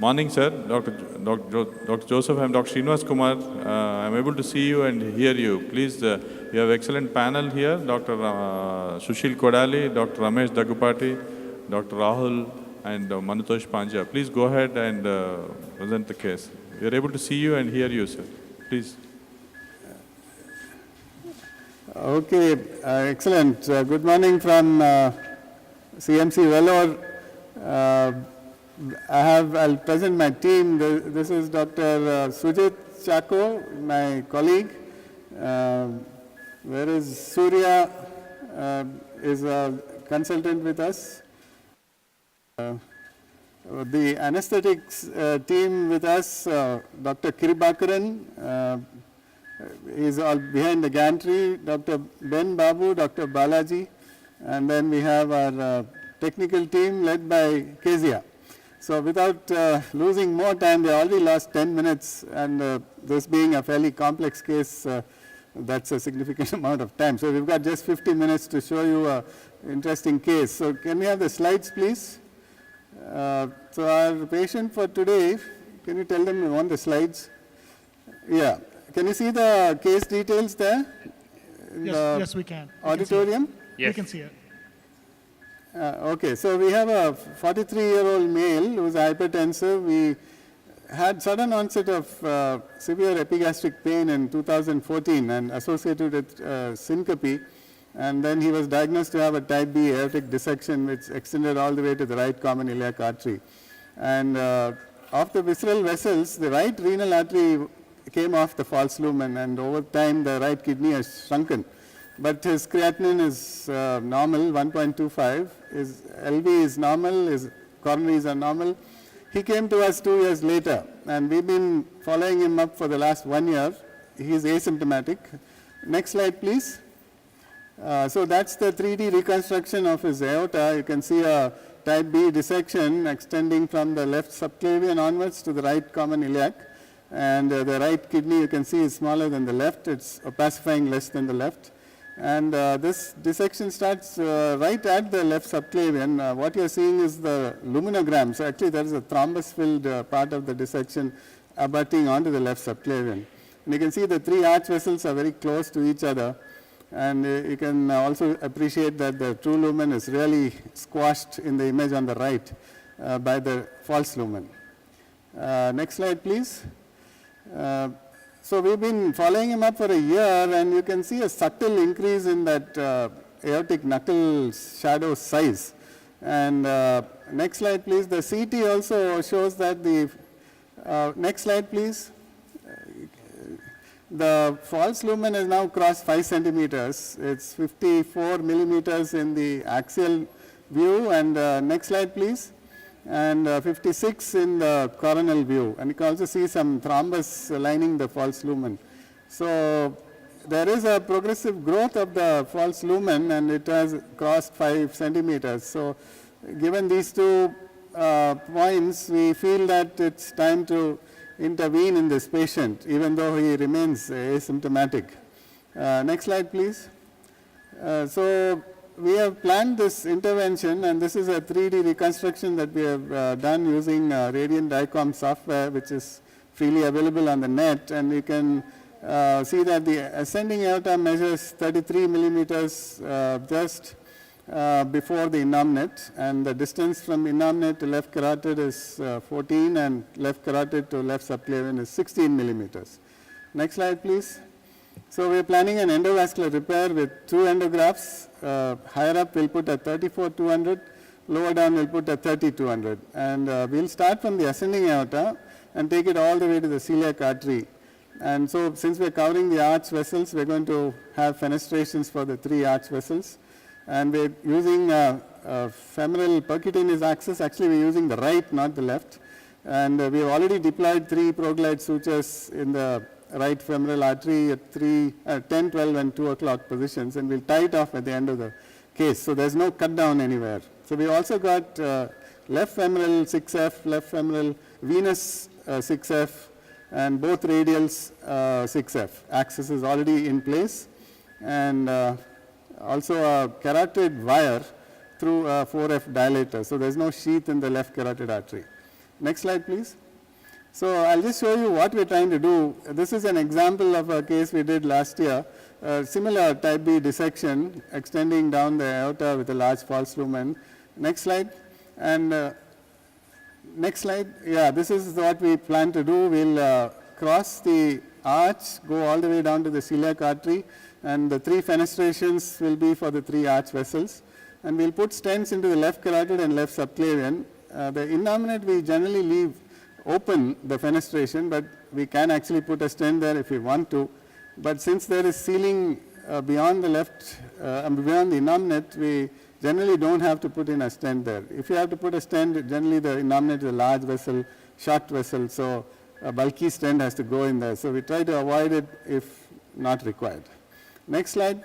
Morning, sir. Dr. Joseph, I'm Dr. Srinivas Kumar. I'm able to see you and hear you. Please, you have excellent panel here. Dr. Sushil Kodali, Dr. Ramesh Dagupati, Dr. Rahul, and Manutosh Panja. Please go ahead and present the case. We are able to see you and hear you, sir. Please. Okay, excellent. Good morning from CMC Vellore. I'll present my team. This is Dr. Sujit Chako, my colleague. Where is Surya? Is a consultant with us. The anesthetics team with us, Dr. Kiribakaran, is all behind the gantry, Dr. Ben Babu, Dr. Balaji, and then we have our technical team led by Kezia. So without losing more time, they already lost 10 minutes, and this being a fairly complex case, that's a significant amount of time. So we've got just 50 minutes to show you an interesting case. So can we have the slides, please? So our patient for today, can you tell them you want the slides? Yeah. Can you see the case details there? Yes, we can. Auditorium? Yes. We can see it. Okay, so we have a 43-year-old male who is hypertensive. We had sudden onset of severe epigastric pain in 2014 and associated with syncope, and then he was diagnosed to have a type B aortic dissection which extended all the way to the right common iliac artery. And of the visceral vessels, the right renal artery came off the false lumen, and over time the right kidney has shrunken. But his creatinine is normal, 1.25, his LV is normal, his coronaries are normal. He came to us 2 years later, and we've been following him up for the last 1 year. He is asymptomatic. Next slide, please. So that's the 3D reconstruction of his aorta. You can see a type B dissection extending from the left subclavian onwards to the right common iliac. And the right kidney, you can see, is smaller than the left. It's opacifying less than the left. And this dissection starts right at the left subclavian. What you're seeing is the luminogram. So actually there is a thrombus-filled part of the dissection abutting onto the left subclavian. And you can see the three arch vessels are very close to each other. And you can also appreciate that the true lumen is really squashed in the image on the right by the false lumen. Next slide, please. So we've been following him up for a year, and you can see a subtle increase in that aortic knuckle shadow size. And next slide, please. The CT also shows that the next slide, please. The false lumen has now crossed 5 centimeters. It's 54 millimeters in the axial view. And next slide, please. And 56 in the coronal view, and you can also see some thrombus lining the false lumen. So there is a progressive growth of the false lumen, and it has crossed 5 centimeters. So given these 2 points, we feel that it's time to intervene in this patient, even though he remains asymptomatic. Next slide, please. So we have planned this intervention, and this is a 3D reconstruction that we have done using Radiant DICOM software, which is freely available on the net. And you can see that the ascending aorta measures 33 millimeters just before the innominate, and the distance from innominate to left carotid is 14, and left carotid to left subclavian is 16 millimeters. Next slide, please. So we are planning an endovascular repair with 2 endografts. Higher up we'll put a 34-200, lower down we'll put a 30-200. And we'll start from the ascending aorta and take it all the way to the celiac artery. And so since we're covering the arch vessels, we're going to have fenestrations for the 3 arch vessels. And we're using femoral percutaneous access. Actually, we're using the right, not the left. And we have already deployed 3 ProGlide sutures in the right femoral artery at 10, 12, and 2 o'clock positions, and we'll tie it off at the end of the case. So there's no cut down anywhere. So we also got left femoral 6F, left femoral venous 6F, and both radials 6F. Access is already in place, and also a carotid wire through a 4F dilator. So there's no sheath in the left carotid artery. Next slide, please. So I'll just show you what we're trying to do. This is an example of a case we did last year, similar type B dissection extending down the aorta with a large false lumen. Next slide. And next slide. Yeah, this is what we plan to do. We'll cross the arch, go all the way down to the celiac artery, and the 3 fenestrations will be for the 3 arch vessels. And we'll put stents into the left carotid and left subclavian. The innominate we generally leave open the fenestration, but we can actually put a stent there if we want to. But since there is sealing beyond the left, beyond the innominate, we generally don't have to put in a stent there. If you have to put a stent, generally the innominate is a large vessel, short vessel, so a bulky stent has to go in there. So we try to avoid it if not required. Next slide.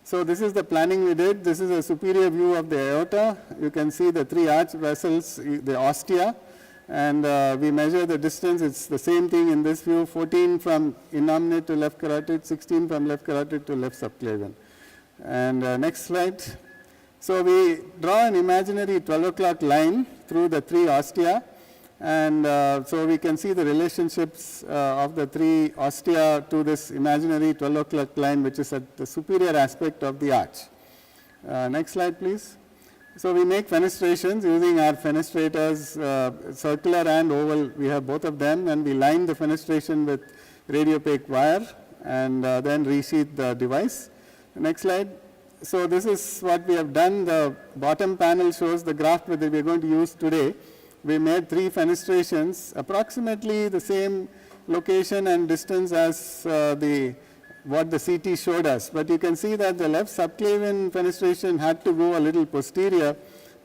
So this is the planning we did. This is a superior view of the aorta. You can see the 3 arch vessels, the ostia, and we measure the distance. It's the same thing in this view, 14 from innominate to left carotid, 16 from left carotid to left subclavian. And next slide. So we draw an imaginary 12 o'clock line through the 3 ostia, and so we can see the relationships of the 3 ostia to this imaginary 12 o'clock line, which is at the superior aspect of the arch. Next slide, please. So we make fenestrations using our fenestrators, circular and oval. We have both of them, and we line the fenestration with radiopaque wire and then resheath the device. Next slide. So this is what we have done. The bottom panel shows the graft that we are going to use today. We made 3 fenestrations, approximately the same location and distance as what the CT showed us. But you can see that the left subclavian fenestration had to go a little posterior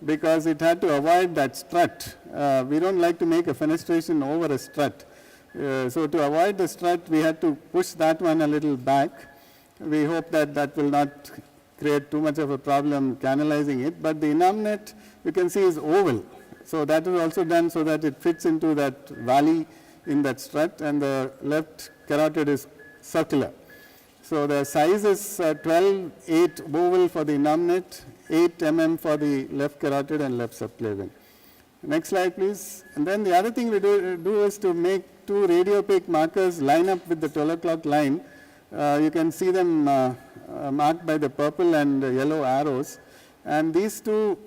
because it had to avoid that strut. We don't like to make a fenestration over a strut. So to avoid the strut, we had to push that one a little back. We hope that that will not create too much of a problem canalizing it. But the innominate, you can see, is oval. So that is also done so that it fits into that valley in that strut, and the left carotid is circular. So the size is 12/8 oval for the innominate, 8 mm for the left carotid and left subclavian. Next slide, please. And then the other thing we do is to make 2 radiopaque markers line up with the 12 o'clock line. You can see them marked by the purple and yellow arrows. And these 2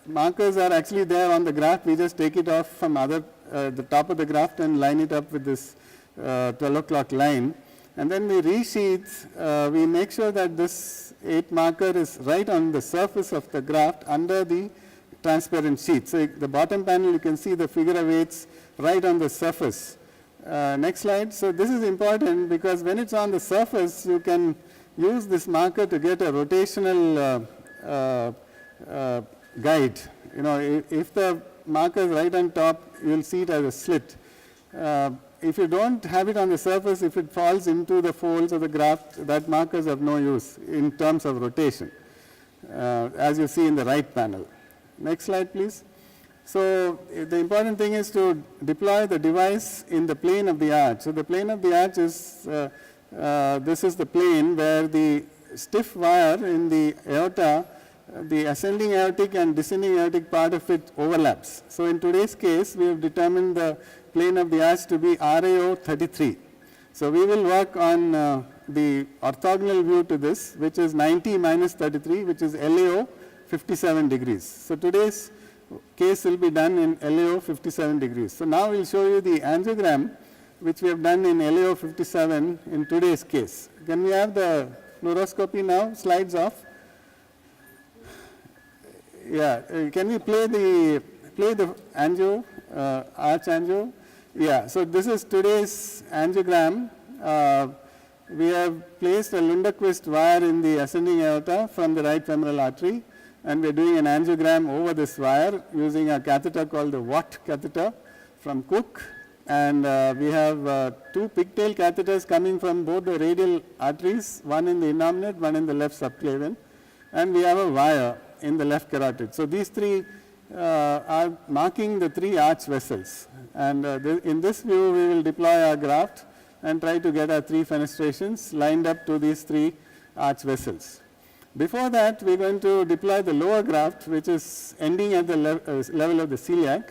markers are actually there on the graft. We just take it off from the top of the graft and line it up with this 12 o'clock line. And then we resheath, we make sure that this 8 marker is right on the surface of the graft under the transparent sheet. So the bottom panel, you can see the figure of 8s right on the surface. Next slide. So this is important because when it's on the surface, you can use this marker to get a rotational guide. You know, if the marker is right on top, you will see it as a slit. If you don't have it on the surface, if it falls into the folds of the graft, that marker is of no use in terms of rotation, as you see in the right panel. Next slide, please. So the important thing is to deploy the device in the plane of the arch. So the plane of the arch is, this is the plane where the stiff wire in the aorta, the ascending aortic and descending aortic part of it overlaps. So in today's case, we have determined the plane of the arch to be RAO 33. So we will work on the orthogonal view to this, which is 90 minus 33, which is LAO 57 degrees. So today's case will be done in LAO 57 degrees. So now we will show you the angiogram, which we have done in LAO 57 in today's case. Can we have the fluoroscopy now? Slides off. Yeah, can we play the angio, arch angio? Yeah, so this is today's angiogram. We have placed a Lundquist wire in the ascending aorta from the right femoral artery, and we are doing an angiogram over this wire using a catheter called the Watt catheter from Cook. And we have 2 pigtail catheters coming from both the radial arteries, one in the innominate, one in the left subclavian, and we have a wire in the left carotid. So these 3 are marking the 3 arch vessels, and in this view we will deploy our graft and try to get our 3 fenestrations lined up to these 3 arch vessels. Before that, we are going to deploy the lower graft, which is ending at the level of the celiac,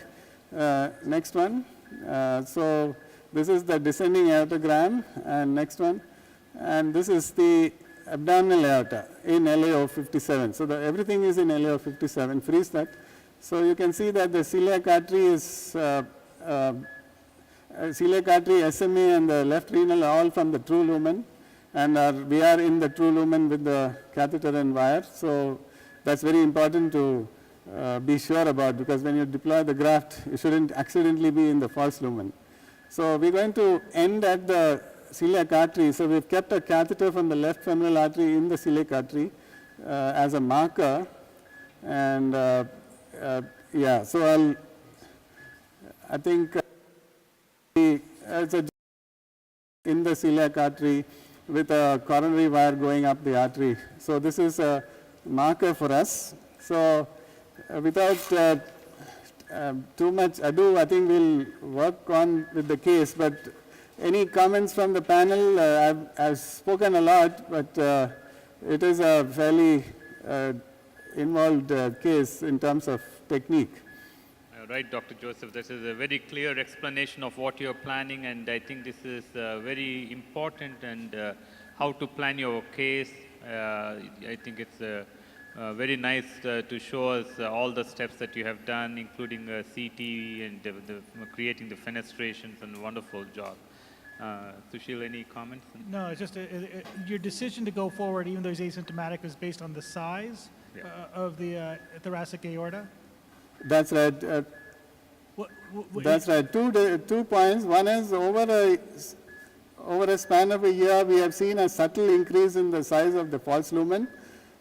Next one. So this is the descending aortogram, and next one. And this is the abdominal aorta in LAO 57. So everything is in LAO 57. Freeze that. So you can see that the celiac artery is celiac artery, SMA, and the left renal are all from the true lumen, and we are in the true lumen with the catheter and wire. So that's very important to be sure about, because when you deploy the graft, you shouldn't accidentally be in the false lumen. So we're going to end at the celiac artery. So we've kept a catheter from the left femoral artery in the celiac artery as a marker, and yeah. So I think it's in the celiac artery with a coronary wire going up the artery. So this is a marker for us. So without too much ado, I think we'll work on with the case. But any comments from the panel? I've spoken a lot, but it is a fairly involved case in terms of technique. Right, Dr. Joseph, this is a very clear explanation of what you're planning, and I think this is very important, and how to plan your case. I think it's very nice to show us all the steps that you have done, including CT and creating the fenestrations, and wonderful job. Sushil, any comments? No, it's just your decision to go forward, even though it's asymptomatic, is based on the size of the thoracic aorta? That's right. That's right. 2 points. One is over a span of a year, we have seen a subtle increase in the size of the false lumen,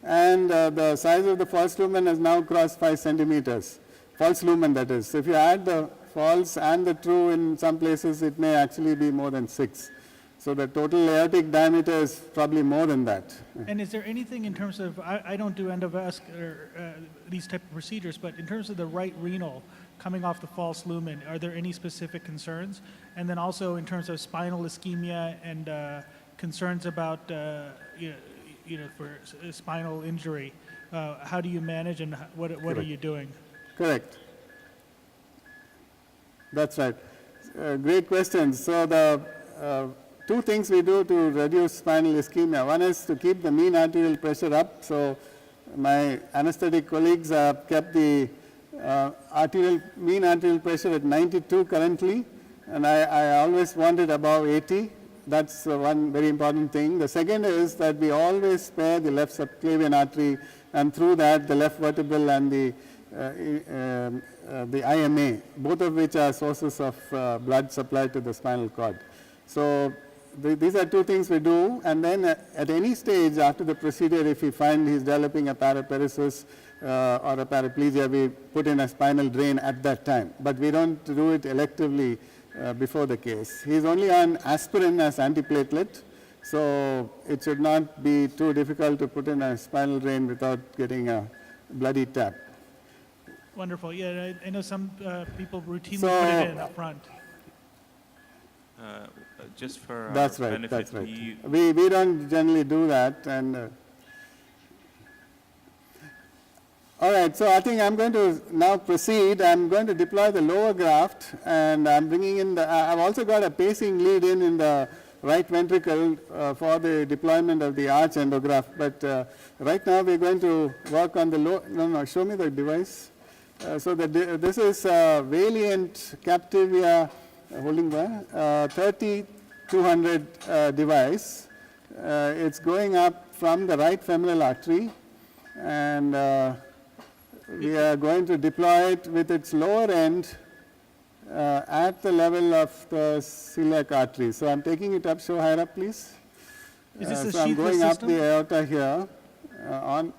and the size of the false lumen has now crossed 5 centimeters. False lumen, that is. If you add the false and the true, in some places it may actually be more than 6. So the total aortic diameter is probably more than that. And is there anything in terms of, I don't do endovascular, these type of procedures, but in terms of the right renal coming off the false lumen, are there any specific concerns? And then also in terms of spinal ischemia and concerns about, for spinal injury, how do you manage, and what are you doing? Correct. That's right. Great questions. So the 2 things we do to reduce spinal ischemia. One is to keep the mean arterial pressure up. So my anesthetic colleagues have kept the mean arterial pressure at 92 currently, and I always want it above 80. That's one very important thing. The second is that we always spare the left subclavian artery, and through that the left vertebral and the IMA, both of which are sources of blood supply to the spinal cord. So these are 2 things we do, and then at any stage after the procedure, if we find he's developing a paraparesis or a paraplegia, we put in a spinal drain at that time. But we don't do it electively before the case. He's only on aspirin as antiplatelet, so it should not be too difficult to put in a spinal drain without getting a bloody tap. Wonderful. Yeah, I know some people routinely put it in up front. Just for that's our right. benefit, That's right. We don't generally do that, and all right. So I think I'm going to now proceed. I'm going to deploy the lower graft, and I'm bringing in the. I've also got a pacing lead in the right ventricle for the deployment of the arch endograft. But right now we're going to work on the low. No. Show me the device. So this is Valiant Captivia holding wire 3200 device. It's going up from the right femoral artery, and we are going to deploy it with its lower end at the level of the celiac artery. So I'm taking it up. Show higher up, please. Is this a so I'm going sheathless up the aorta here on.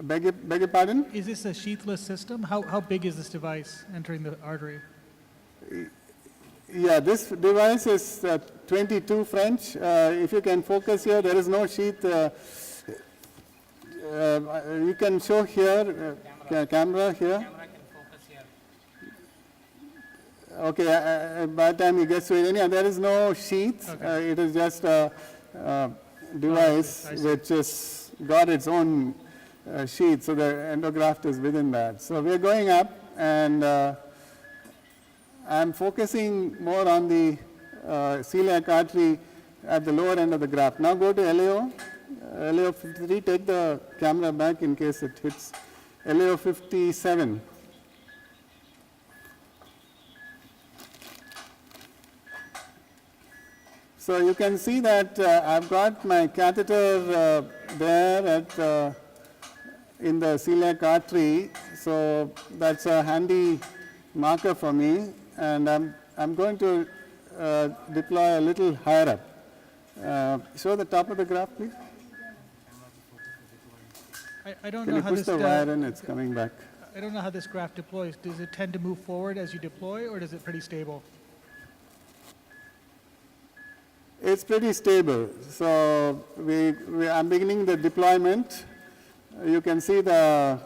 Beg your pardon? Is this a sheathless system? How big is this device entering the artery? Yeah, this device is 22 French. If you can focus here, there is no sheath. You can show here, camera here. Camera can focus here. Okay, by the time you get to it, there is no sheath. Okay. It is just a device which has got its own sheath, so the endograft is within that. So we are going up. and I'm focusing more on the celiac artery at the lower end of the graph. Now go to LAO. LAO 53, take the camera back in case it hits. LAO 57. So you can see that I've got my catheter there at in the celiac artery. So that's a handy marker for me, and I'm going to deploy a little higher up. Show the top of the graph, please. I don't Can know you how push this the wire in? It's coming back. I don't know how this graph deploys. Does it tend to move forward as you deploy, or is it pretty stable? It's pretty stable. So I'm beginning the deployment. You can see the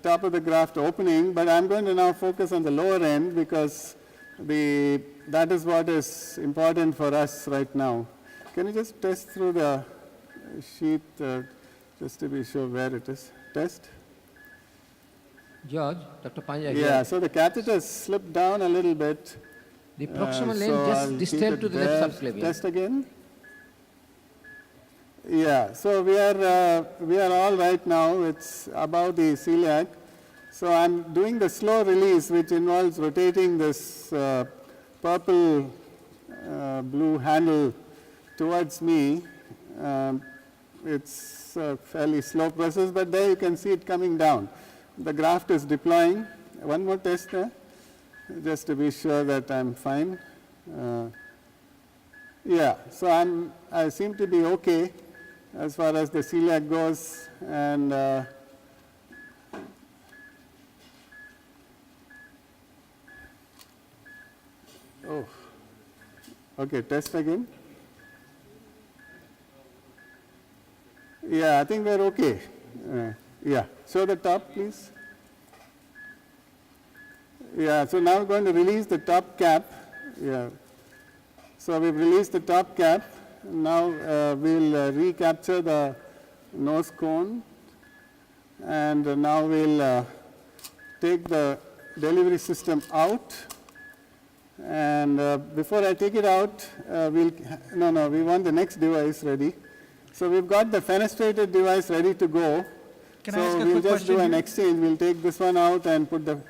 top of the graft opening, but I'm going to now focus on the lower end because that is what is important for us right now. Can you just test through the sheet just to be sure where it is? Test. George, Dr. Panja Yeah, here. so the catheter slipped down a little bit. The proximal lane so just I'll distal keep it to the there. left subclavian. Test again. Yeah, so we are all right now. It's above the celiac. So I'm doing the slow release, which involves rotating this purple blue handle towards me. It's a fairly slow process, but there you can see it coming down. The graft is deploying. One more test there, just to be sure that I'm fine. Yeah, so I seem to be okay as far as the celiac goes, and oh, okay, test again. Yeah, I think we're okay. Yeah, show the top, please. Yeah, so now we're going to release the top cap. Yeah, so we've released the top cap. Now we'll recapture the nose cone, and now we'll take the delivery system out. And before I take it out, we want the next device ready. So we've got the fenestrated device ready to go. Can I ask a we'll quick just question do an here? exchange. We'll take this one out and put the,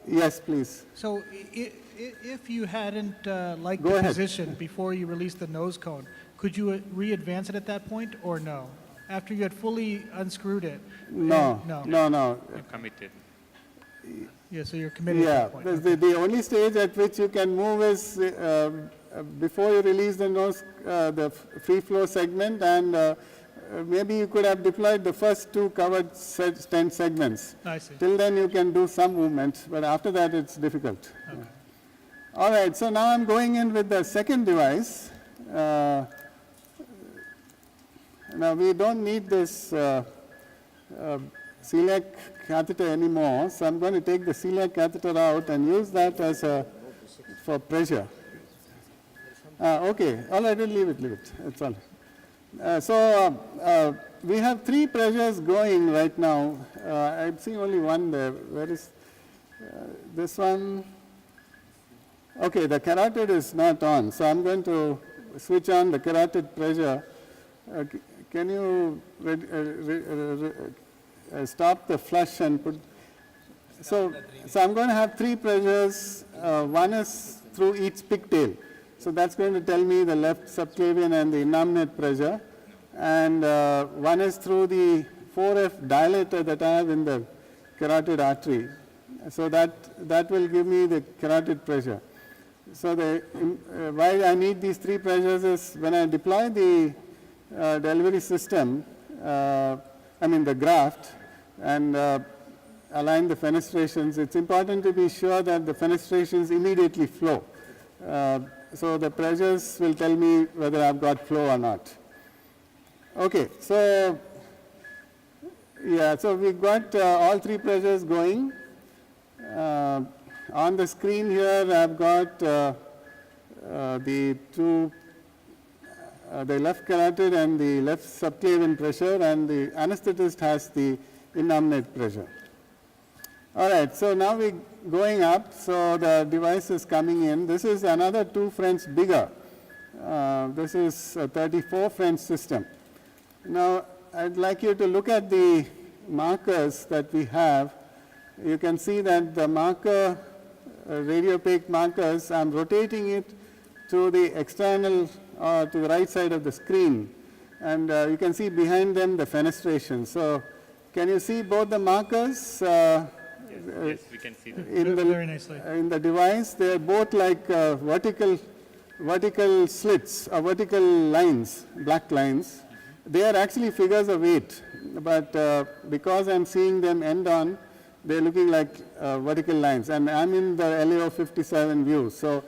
yes, please. So if you hadn't liked Go the ahead. position before you released the nose cone, could you re-advance it at that point, or no? After you had fully unscrewed it? No, No. no. You're committed. Yeah, so you're committed Yeah, at that point. the only stage at which you can move is before you release the nose, the free flow segment, and maybe you could have deployed the first two covered stent segments. I see. Till then you can do some movement, but after that it's difficult. Okay. All right, so now I'm going in with the second device. Now we don't need this celiac catheter anymore, so I'm going to take the celiac catheter out and use that as for pressure. Okay, all right, leave it, it's all right. So we have three pressures going right now. I'm seeing only one there. Where is this one? Okay, the carotid is not on, so I'm going to switch on the carotid pressure. Can you stop the flush and put? So I'm going to have three pressures. One is through each pigtail. So that's going to tell me the left subclavian and the innominate pressure. And one is through the 4F dilator that I have in the carotid artery. So that will give me the carotid pressure. So why I need these three pressures is when I deploy the delivery system, the graft, and align the fenestrations, it's important to be sure that the fenestrations immediately flow. So the pressures will tell me whether I've got flow or not. Okay, so yeah, so we've got all three pressures going. On the screen here, I've got the two, the left carotid and the left subclavian pressure, and the anesthetist has the innominate pressure. All right, so now we're going up, so the device is coming in. This is another 2 French bigger. This is a 34 French system. Now, I'd like you to look at the markers that we have. You can see that the marker, radiopaque markers, I'm rotating it to the external, to the right side of the screen. And you can see behind them the fenestration. So, can you see both the markers? Yes, we can see that. Very nicely. In the device, they are both like vertical slits or vertical lines, black lines. They are actually figures of 8, but because I'm seeing them end on, they're looking like vertical lines, and I'm in the LAO 57 view. So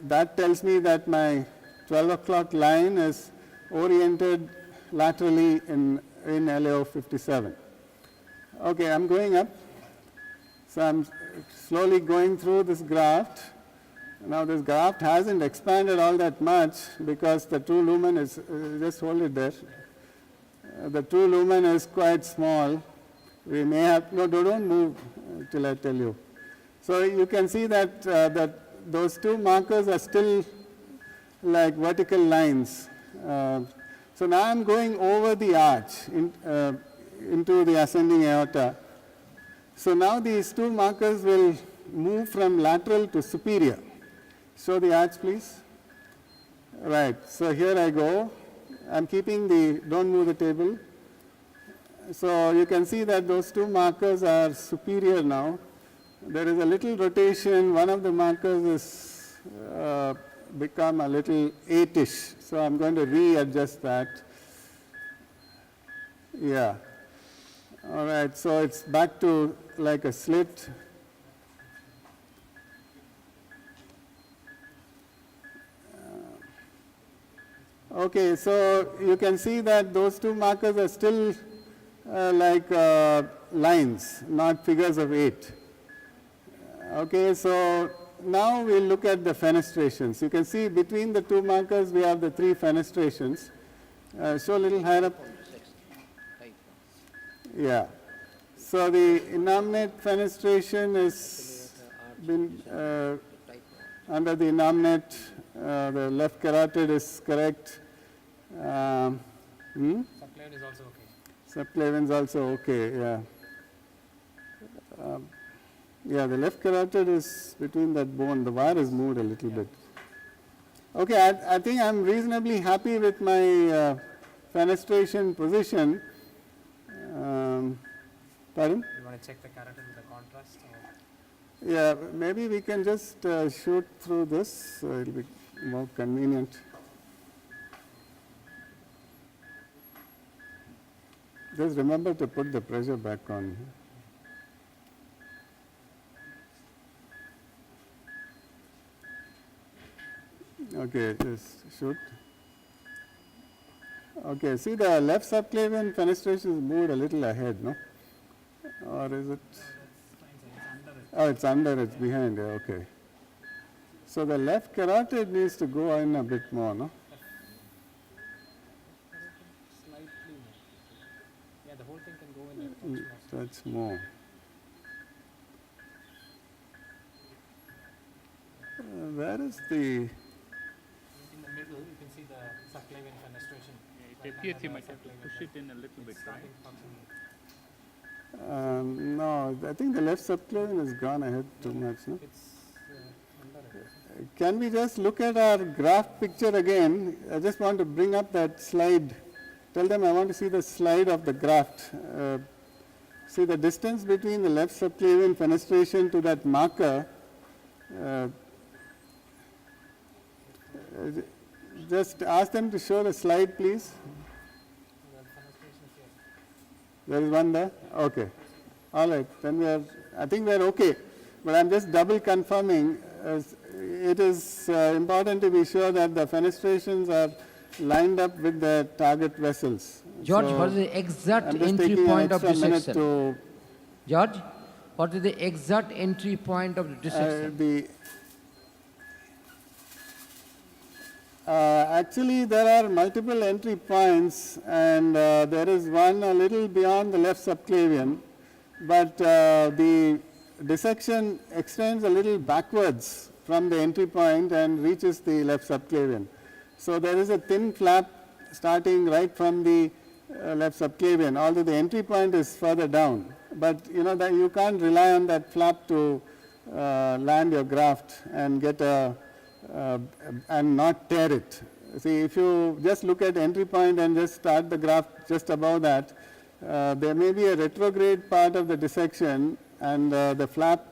that tells me that my 12 o'clock line is oriented laterally in LAO 57. Okay, I'm going up. So I'm slowly going through this graft. Now this graft hasn't expanded all that much because the true lumen is, just hold it there. The true lumen is quite small. We may have, no, don't move till I tell you. So you can see that, those 2 markers are still like vertical lines. So now I'm going over the arch into the ascending aorta. So now these 2 markers will move from lateral to superior. Show the arch, please. Right, so here I go. I'm keeping the, don't move the table. So you can see that those 2 markers are superior now. There is a little rotation. One of the markers is become a little 8-ish. So I'm going to readjust that. Yeah. All right, so it's back to like a slit. Okay, so you can see that those 2 markers are still like lines, not figures of 8. Okay, so now we'll look at the fenestrations. You can see between the 2 markers we have the 3 fenestrations. Show a little higher up. Yeah. So the innominate fenestration is been under the innominate, the left carotid is correct. Subclavian is also okay. Subclavian is also okay, yeah. Yeah, the left carotid is between that bone. The wire is moved a little bit. Okay, I think I'm reasonably happy with my fenestration position. Pardon? You want to check the carotid with the contrast? Or? Yeah, maybe we can just shoot through this, so it'll be more convenient. Just remember to put the pressure back on. Okay, just shoot. Okay, see the left subclavian fenestration is moved a little ahead, no? Or is it? Oh, it's under, it's behind, okay. So the left carotid needs to go in a bit more, no? Slightly more. Yeah, the whole thing can go in a Touch more. Where is the? In the middle, you can see the subclavian fenestration. It appears you might have to push it in a little bit, right? No, I think the left subclavian has gone ahead too much, no? It's under it. Can we just look at our graph picture again? I just want to bring up that slide. Tell them I want to see the slide of the graft. See the distance between the left subclavian fenestration to that marker. Just ask them to show the slide, please. There is one there? Okay. All right. Then I think we are okay. But I'm just double confirming. It is important to be sure that the fenestrations are lined up with the target vessels. George, So what is the exact I'm just entry taking point an of extra minute dissection? to George, what is the exact entry point of the dissection? Actually, there are multiple entry points, and there is one a little beyond the left subclavian. but the dissection extends a little backwards from the entry point and reaches the left subclavian. So there is a thin flap starting right from the left subclavian, although the entry point is further down. But you know that you can't rely on that flap to land your graft and get and not tear it. See, if you just look at entry point and just start the graft just above that, there may be a retrograde part of the dissection, and the flap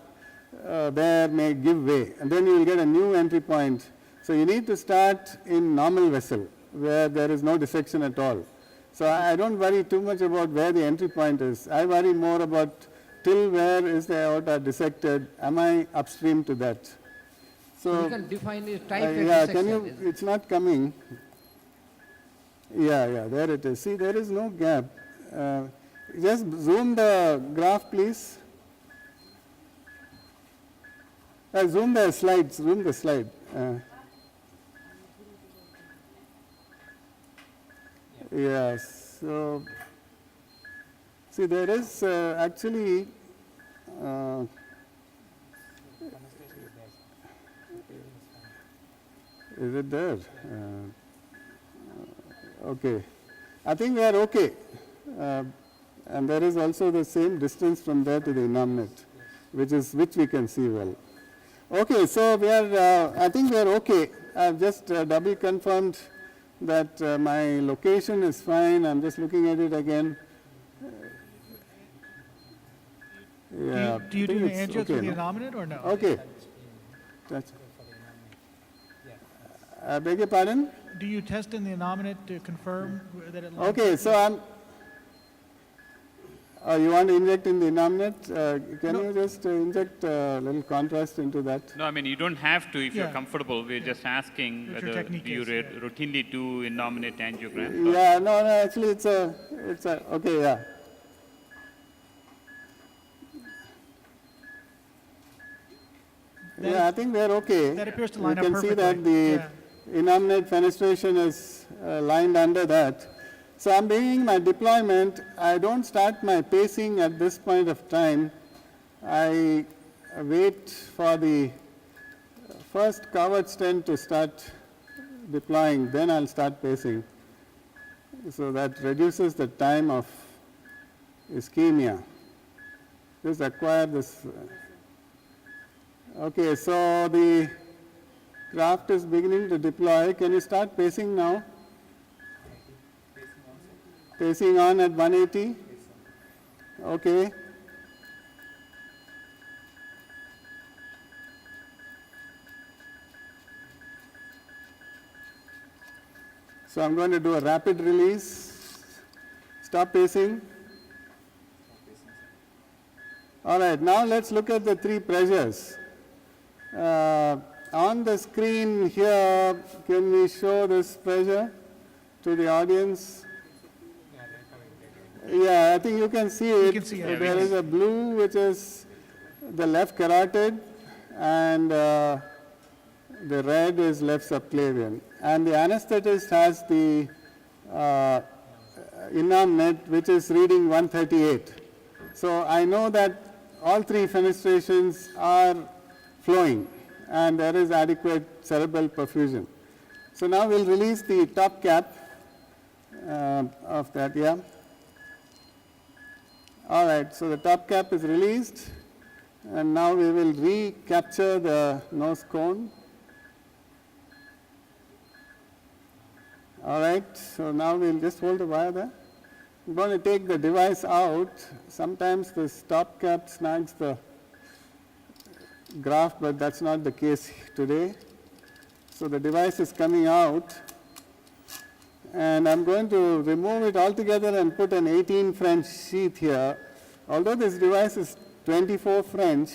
there may give way, and then you will get a new entry point. So you need to start in normal vessel where there is no dissection at all. So I don't worry too much about where the entry point is. I worry more about till where is the aorta dissected, am I upstream to that. So you can define a type of yeah, dissection. can you, it's not coming. Yeah, there it is. See, there is no gap. Just zoom the graph, please. Zoom the slide. Yes, so see, there is actually is it there? Okay, I think we are okay, and there is also the same distance from there to the innominate, which we can see well. Okay, so we are. I think we are okay. I've just double confirmed that my location is fine. I'm just looking at it again. Yeah. Do you do the it's angio okay, through the no? innominate or no? Okay. I beg your pardon? Do you test in the innominate to confirm that it lines Okay, up? so I'm. You want to inject in the innominate? Can No. you just inject a little contrast into that? No, I mean, you don't have to if you're Yeah. comfortable. We're just asking What your whether technique you is, yeah. routinely do innominate angiogram. Yeah, no, actually it's a, okay, yeah. Yeah, I think we are okay. That appears to line up You can see that perfectly. the innominate fenestration is lined under that. So I'm beginning my deployment. I don't start my pacing at this point of time. I wait for the first covered stent to start deploying, then I'll start pacing. So that reduces the time of ischemia. Just acquire this. Okay, so the graft is beginning to deploy. Can you start pacing now? Pacing on at 180? Okay. So I'm going to do a rapid release. Stop pacing. All right, now let's look at the three pressures. On the screen here, can we show this pressure to the audience? Yeah, I think you can see it. can see it. There is a blue, which is the left carotid, and the red is left subclavian. And the anesthetist has the innominate, which is reading 138. So I know that all three fenestrations are flowing, and there is adequate cerebral perfusion. So now we'll release the top cap of that, yeah. All right, so the top cap is released, and now we will recapture the nose cone. All right, so now we'll just hold the wire there. I'm going to take the device out. Sometimes this top cap snags the graft, but that's not the case today. So the device is coming out, and I'm going to remove it altogether and put an 18 French sheath here. Although this device is 24 French,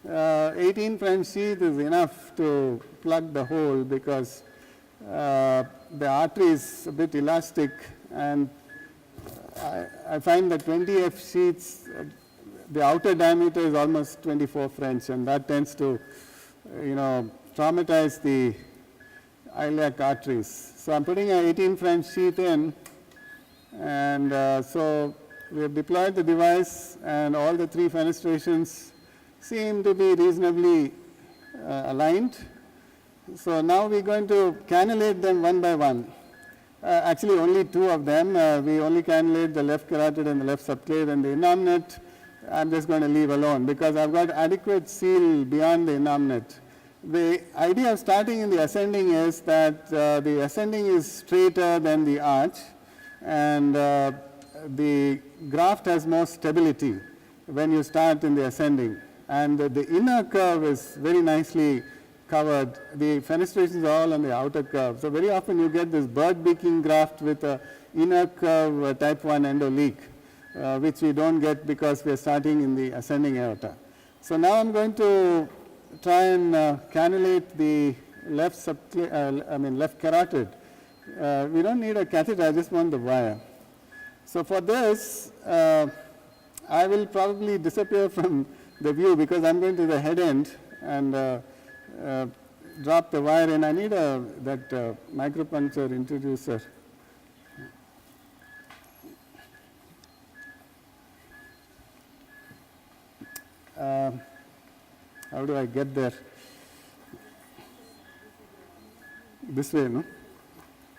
18 French sheath is enough to plug the hole, because the artery is a bit elastic, and I find that 20F sheaths, the outer diameter is almost 24 French, and that tends to, traumatize the iliac arteries. So I'm putting an 18 French sheath in, and so we have deployed the device and all the 3 fenestrations seem to be reasonably aligned. So now we are going to cannulate them one by one. Actually only 2 of them. We only cannulate the left carotid and the left subclave, and the innominate I am just going to leave alone because I have got adequate seal beyond the innominate. The idea of starting in the ascending is that the ascending is straighter than the arch, and the graft has more stability when you start in the ascending, and the inner curve is very nicely covered. The fenestrations are all on the outer curve. So very often you get this bird beaking graft with a inner curve type 1 endo leak, which we don't get because we are starting in the ascending aorta. So now I am going to try and cannulate the left left carotid. We don't need a catheter, I just want the wire. So for this, I will probably disappear from the view because I am going to the head end and drop the wire in. I need that micropuncture introducer. How do I get there? This way, no?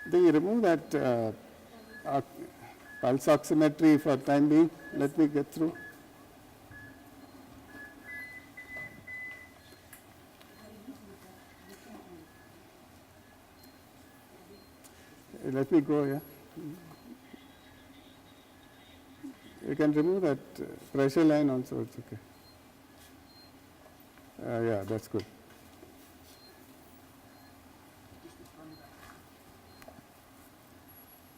Then you remove that pulse oximetry for time being. Let me get through. Let me go, yeah. You can remove that pressure line also, it's okay. Yeah, that's good.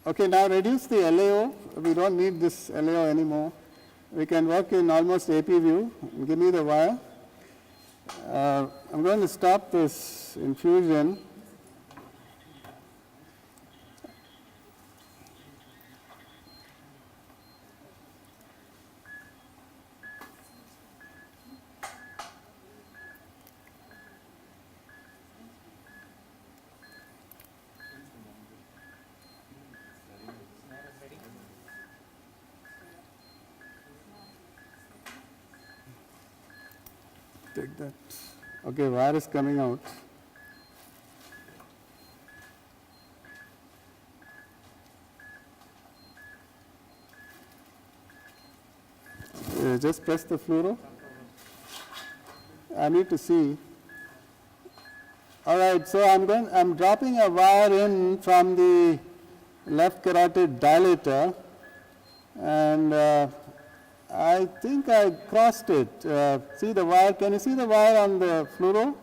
Okay, now reduce the LAO. We don't need this LAO anymore. We can work in almost AP view. Give me the wire. I'm going to stop this infusion. Take that. Okay, wire is coming out. Just press the fluoro. I need to see. All right, so I'm dropping a wire in from the left carotid dilator, and I think I crossed it. See the wire? Can you see the wire on the fluoro?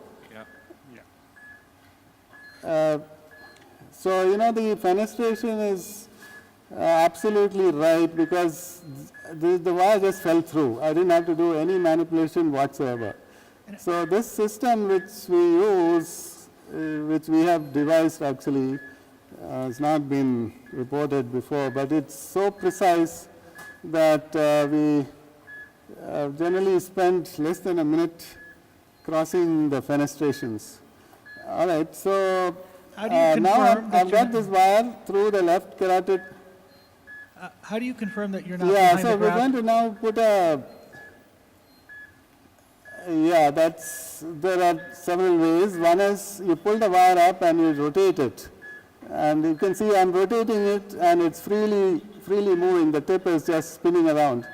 Yeah. So you know the fenestration is absolutely right because the wire just fell through. I didn't have to do any manipulation whatsoever. So this system which we use, which we have devised actually, has not been reported before, but it's so precise that we generally spend less than a minute crossing the fenestrations. All right, so How do you now confirm that I've you're got this wire through the left carotid. How do you confirm that you're not Yeah, behind so the we're graft? going to now put a, yeah, there are several ways. One is you pull the wire up and you rotate it. And you can see I'm rotating it and it's freely moving. The tip is just spinning around.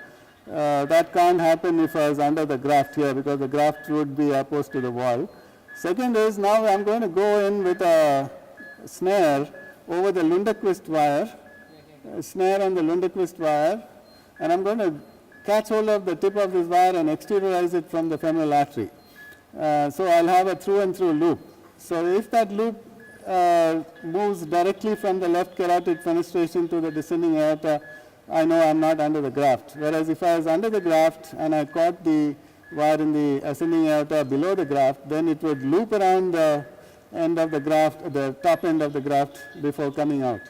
That can't happen if I was under the graft here because the graft would be opposed to the wall. Second is now I'm going to go in with a snare over the Lundquist wire, a snare on the Lundquist wire, and I'm going to catch hold of the tip of this wire and exteriorize it from the femoral artery. So I'll have a through and through loop. So if that loop moves directly from the left carotid fenestration to the descending aorta, I know I'm not under the graft. Whereas if I was under the graft and I caught the wire in the ascending aorta below the graft, then it would loop around the end of the graft, the top end of the graft before coming out.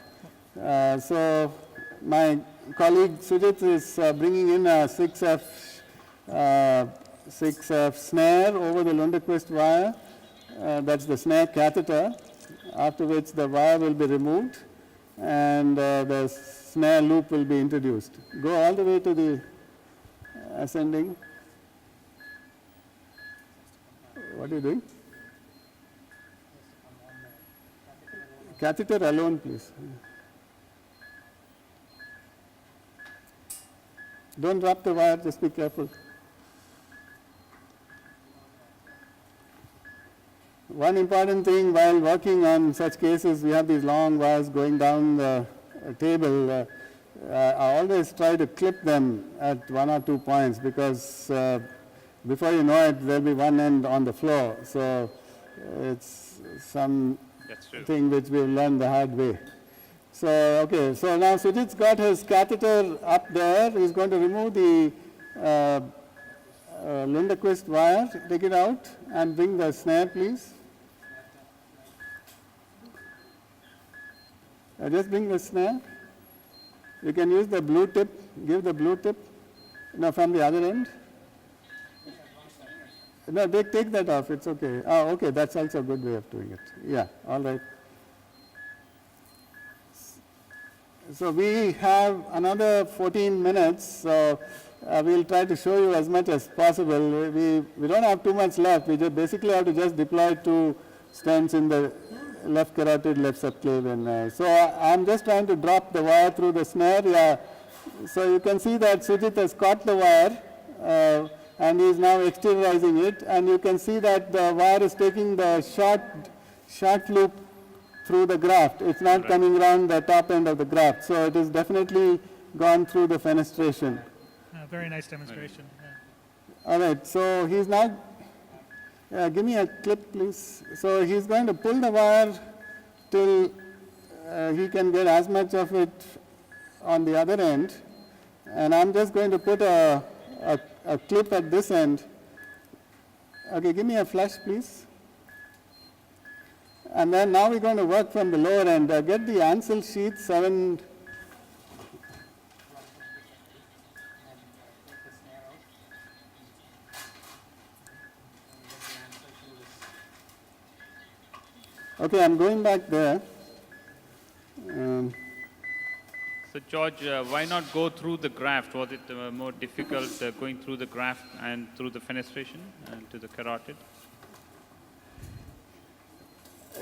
So my colleague Sujit is bringing in a 6F snare over the Lundquist wire. That's the snare catheter, after which the wire will be removed. and the snare loop will be introduced. Go all the way to the ascending. What are you doing? Catheter alone, please. Don't drop the wire, just be careful. One important thing while working on such cases, we have these long wires going down the table. I always try to clip them at 1 or 2 points, because before you know it, there'll be one end on the floor. So it's something which we've learned the hard way. So, okay, so now Sujit's got his catheter up there. He's going to remove the Lindquist wire, take it out, and bring the snare, please. Just bring the snare. You can use the blue tip, give the blue tip, from the other end. No, take that off, it's okay. Oh, okay, that's also a good way of doing it. Yeah, all right. So we have another 14 minutes, so we'll try to show you as much as possible. We don't have too much left. We basically have to just deploy 2 stents in the left carotid, left subclavian. So I'm just trying to drop the wire through the snare. Yeah. So you can see that Sujit has caught the wire and he is now exteriorizing it, and you can see that the wire is taking the short loop through the graft. It's not coming around the top end of the graft. So it is definitely gone through the fenestration. Very nice demonstration. Yeah. All right, so he's now, give me a clip, please. So he's going to pull the wire till he can get as much of it on the other end. And I'm just going to put a clip at this end. Okay, give me a flush, please. And then now we're going to work from the lower end. Get the Ansel sheet 7. Okay, I'm going back there. So George, why not go through the graft? Was it more difficult going through the graft and through the fenestration and to the carotid?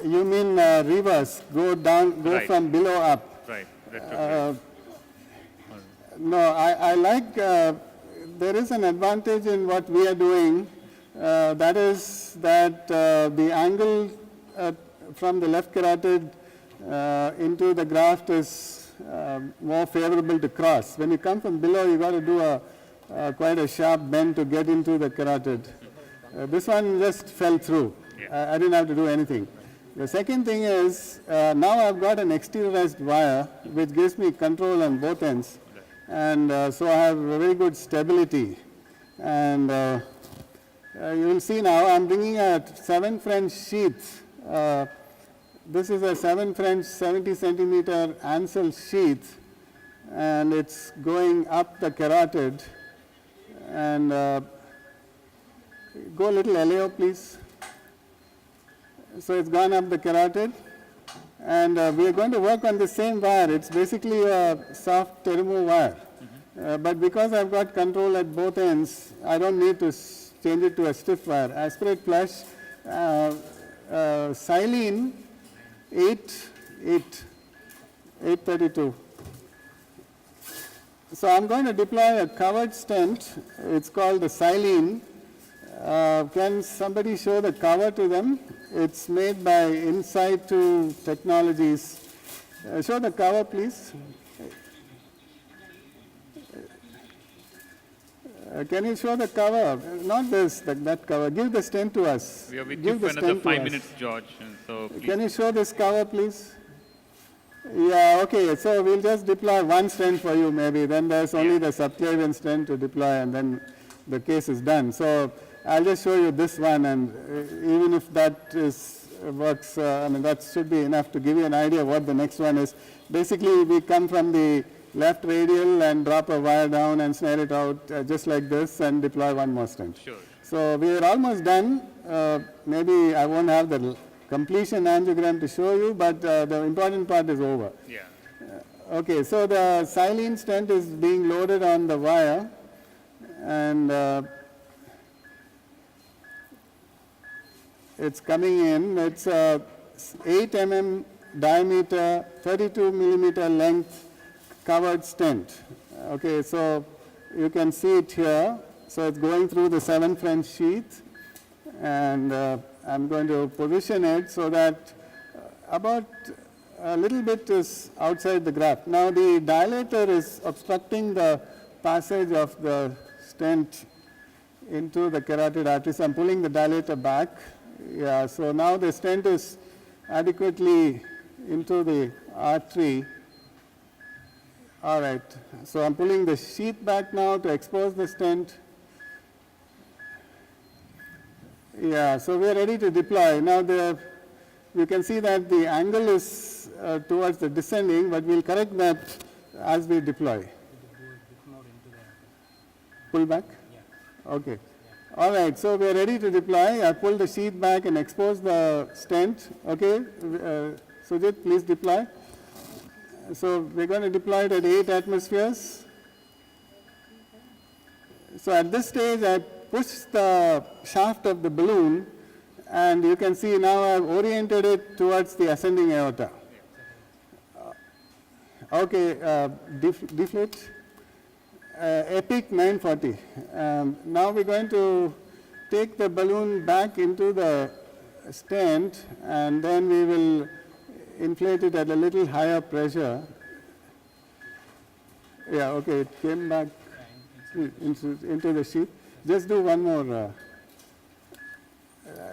You mean reverse, go down, go Right. from below up. Right. Retrograde. No, I like, there is an advantage in what we are doing. That is that the angle from the left carotid into the graft is more favorable to cross. When you come from below, you got to do quite a sharp bend to get into the carotid. This one just fell through. Yeah. I didn't have to do anything. The second thing is, now I've got an exteriorized wire which gives me control on both ends, and so I have a very good stability. And you will see now I'm bringing a 7 French sheath. This is a 7 French 70 centimeter Ansel sheath, and it's going up the carotid. And go a little LAO, please. So it's gone up the carotid, and we are going to work on the same wire. It's basically a soft termo wire, but because I've got control at both ends, I don't need to change it to a stiff wire. Aspirate flush, silene 832. So I'm going to deploy a covered stent. It's called the silene. Can somebody show the cover to them? It's made by In-Situ Technologies. Show the cover, please. Can you show the cover? Not this, that cover. Give the stent to us. We are with Give you for the another stent to 5 us. minutes, George. And so please. Can you show this cover, please? Yeah, okay. So we'll just deploy one stent for you, maybe. Then there's only the subclavian stent to deploy, and then the case is done. So I'll just show you this one, and even if that works, I mean, that should be enough to give you an idea of what the next one is. Basically, we come from the left radial and drop a wire down and snare it out just like this and deploy one more stent. Sure. So we are almost done. Maybe I won't have the completion angiogram to show you, but the important part is over. Yeah. Okay, so the saline stent is being loaded on the wire, and it's coming in. It's a 8 mm diameter, 32 millimeter length covered stent. Okay, so you can see it here. So it's going through the 7 French sheath, and I'm going to position it so that about a little bit is outside the graft. Now the dilator is obstructing the passage of the stent into the carotid artery. So I'm pulling the dilator back. Yeah, so now the stent is adequately into the artery. All right, so I'm pulling the sheath back now to expose the stent. Yeah, so we are ready to deploy. Now you can see that the angle is towards the descending, but we'll correct that as we deploy. Pull back? Yeah. Okay. Yeah. All right, so we are ready to deploy. I pull the sheath back and expose the stent. Okay, Sujit, please deploy. So we're going to deploy it at 8 atmospheres. So at this stage, I push the shaft of the balloon, and you can see now I've oriented it towards the ascending aorta. Okay, deflate. Epic 940. Now we're going to take the balloon back into the stent, and then we will inflate it at a little higher pressure. Yeah, okay, it came back into the sheath. Just do one more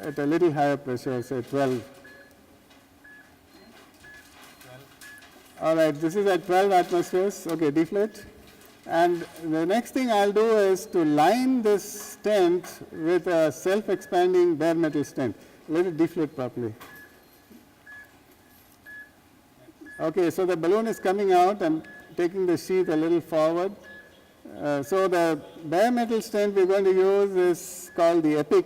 at a little higher pressure, say 12. All right, this is at 12 atmospheres. Okay, deflate. And the next thing I'll do is to line this stent with a self-expanding bare metal stent. Let it deflate properly. Okay, so the balloon is coming out. I'm taking the sheath a little forward. So the bare metal stent we're going to use is called the Epic,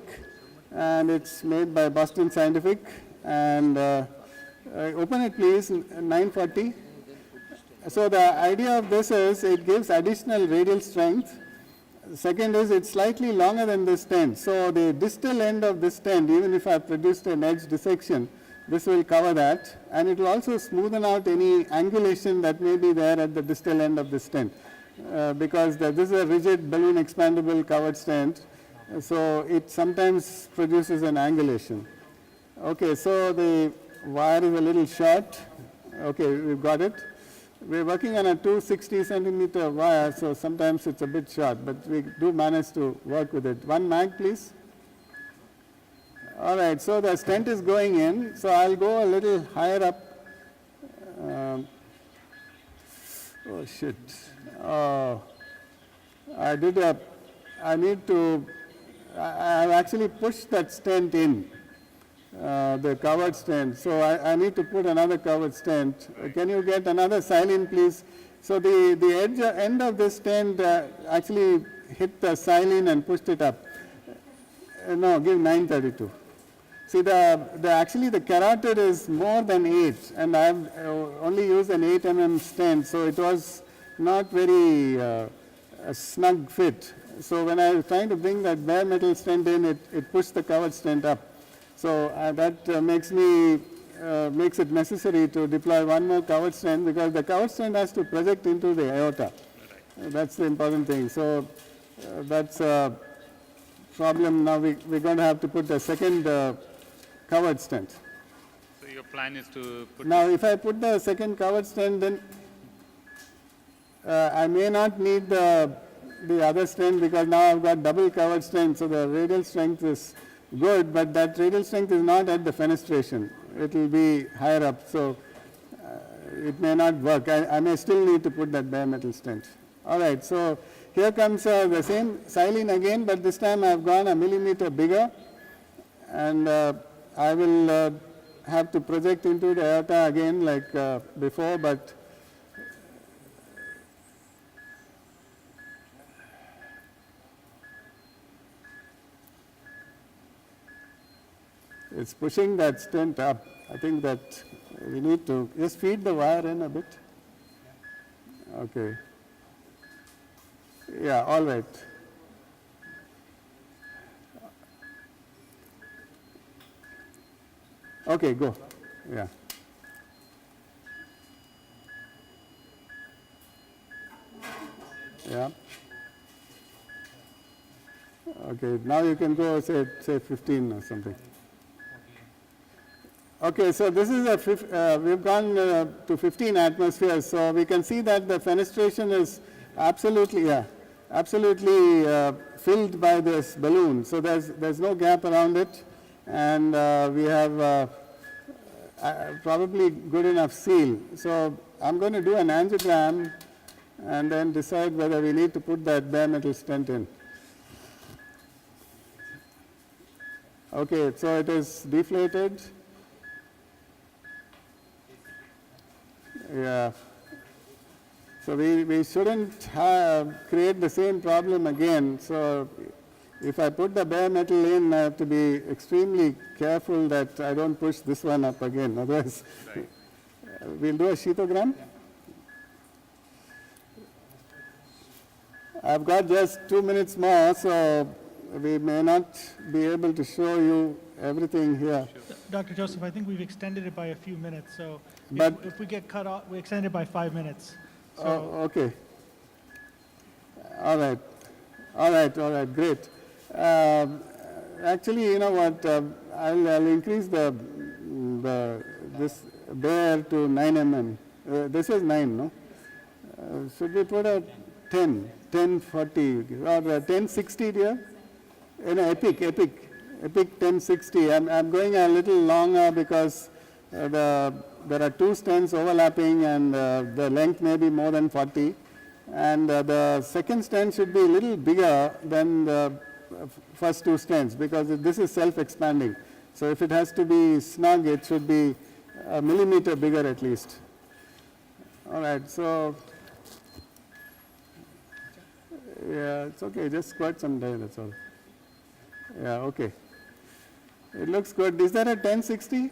and it's made by Boston Scientific. And open it please, 940. So the idea of this is it gives additional radial strength. Second is it's slightly longer than this stent. So the distal end of this stent, even if I produced an edge dissection, this will cover that, and it will also smoothen out any angulation that may be there at the distal end of the stent. Because this is a rigid balloon expandable covered stent, so it sometimes produces an angulation. Okay, so the wire is a little short. Okay, we've got it. We're working on a 260 centimeter wire, so sometimes it's a bit short, but we do manage to work with it. One mag, please. All right, so the stent is going in, so I'll go a little higher up. Oh shit. I've actually pushed that stent in, the covered stent. So I need to put another covered stent. Can you get another silene, please? So the end of this stent actually hit the silene and pushed it up. No, give 932. See, actually the carotid is more than 8, and I've only used an 8 mm stent, so it was not very a snug fit. So when I was trying to bring that bare metal stent in, it pushed the covered stent up. So that makes it necessary to deploy one more covered stent, because the covered stent has to project into the aorta. That's the important thing. So that's a problem. Now we're going to have to put a second covered stent. So your plan is to put... Now if I put the second covered stent, then I may not need the other stent, because now I've got double covered stent, so the radial strength is good, but that radial strength is not at the fenestration. It will be higher up, so it may not work. I may still need to put that bare metal stent. All right, so here comes the same silene again, but this time I've gone a millimeter bigger, and I will have to project into the aorta again like before, but it's pushing that stent up. I think that we need to just feed the wire in a bit. Okay. Yeah, all right. Okay, go. Yeah. Yeah. Okay, now you can go say 15 or something. Okay, so this is we've gone to 15 atmospheres, so we can see that the fenestration is absolutely, filled by this balloon. So there's no gap around it, and we have probably good enough seal. So I'm going to do an angiogram and then decide whether we need to put that bare metal stent in. Okay, so it is deflated. Yeah. So we shouldn't create the same problem again. So if I put the bare metal in, I have to be extremely careful that I don't push this one up again. Otherwise, we'll do a sheathogram. I've got just 2 minutes more, so we may not be able to show you everything here. Dr. Joseph, I think we've extended it by a few minutes, so But- if we get cut off, we extend it by 5 minutes. So Oh, okay. All right, great. Actually, you know what, I'll increase this bare to 9 mm. This is 9, no? Should we put a 1040 or 1060 dear? You know, epic 1060. I'm going a little longer because there are 2 stents overlapping and the length may be more than 40, and the second stent should be a little bigger than the first 2 stents because this is self-expanding. So if it has to be snug, it should be a millimeter bigger at least. All right, so yeah, it's okay, just squirt some dye, that's all. Yeah, okay. It looks good. Is that a 1060?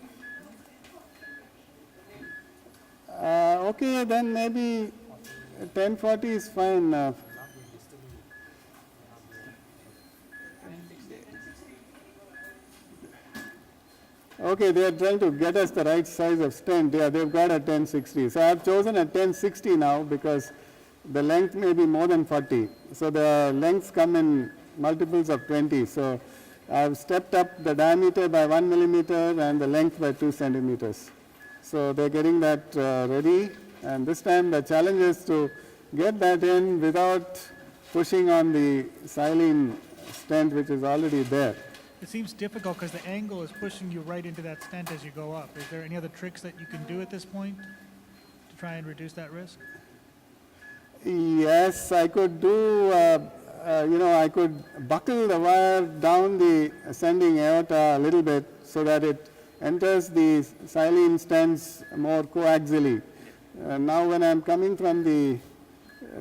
Okay, then maybe 1040 is fine. Okay, they are trying to get us the right size of stent. Yeah, they've got a 1060. So I have chosen a 1060 now because the length may be more than 40. So the lengths come in multiples of 20. So I've stepped up the diameter by 1 millimeter and the length by 2 centimeters. So they're getting that ready, and this time the challenge is to get that in without pushing on the silene stent which is already there. it seems difficult because the angle is pushing you right into that stent as you go up. Is there any other tricks that you can do at this point to try and reduce that risk? Yes, I could do, I could buckle the wire down the ascending aorta a little bit so that it enters the silene stents more coaxially. Now when I'm coming from the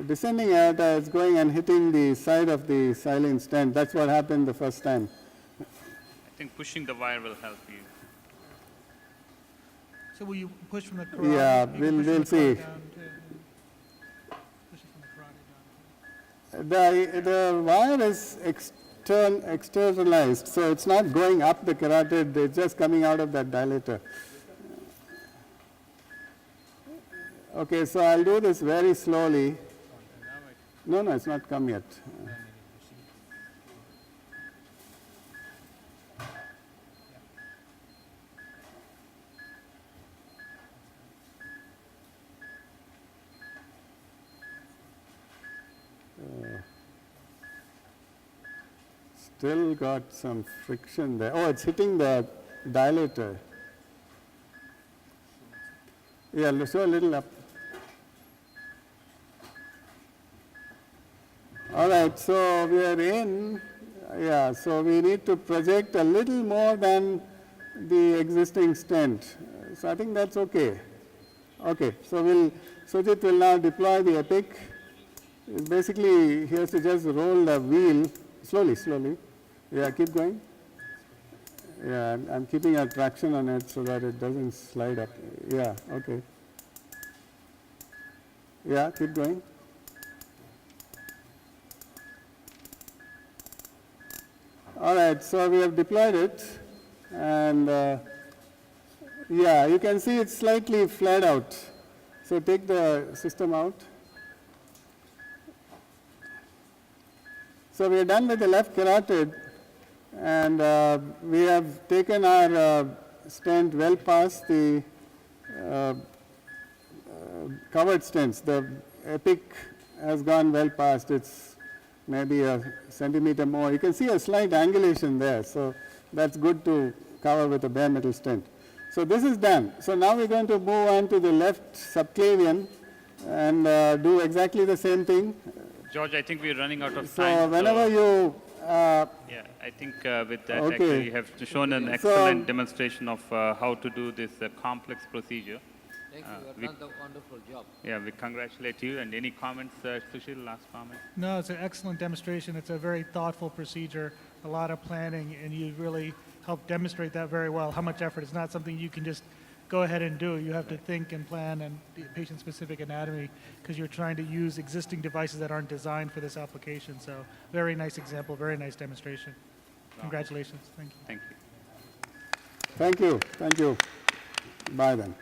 descending aorta, it's going and hitting the side of the silene stent. That's what happened the first time. I think pushing the wire will help you. So will you push from the carotid? Yeah, You can push from we'll the see. carotid down to- push it from the carotid down. The wire is externalized, so it's not going up the carotid, it's just coming out of that dilator. Okay, so I'll do this very slowly. No, it's not come yet. Still got some friction there. Oh, it's hitting the dilator. Yeah, show a little up. All right, so we are in. Yeah, so we need to project a little more than the existing stent. So I think that's okay. Okay, so Sujit will now deploy the epic. Basically, he has to just roll the wheel slowly. Yeah, keep going. Yeah, I'm keeping a traction on it so that it doesn't slide up. Yeah, okay. Yeah, keep going. All right, so we have deployed it, and yeah, you can see it's slightly flared out. So take the system out. So we are done with the left carotid, and we have taken our stent well past the covered stents. The epic has gone well past. It's maybe a centimeter more. You can see a slight angulation there, so that's good to cover with a bare metal stent. So this is done. So now we're going to move on to the left subclavian and do exactly the same thing. George, I think we're running out of So time. whenever you Yeah, I think with that, Okay. actually, you have shown an excellent demonstration of how to do this complex procedure. Thank you, we- you have done the wonderful job. Yeah, we congratulate you. And any comments, Sushil, last comment? No, it's an excellent demonstration. It's a very thoughtful procedure, a lot of planning, and you really helped demonstrate that very well. How much effort. It's not something you can just go ahead and do. You have to think and plan and patient-specific anatomy because you're trying to use existing devices that aren't designed for this application. So very nice example, very nice demonstration. Congratulations. Thank you. Thank you. thank you, thank you. Bye then.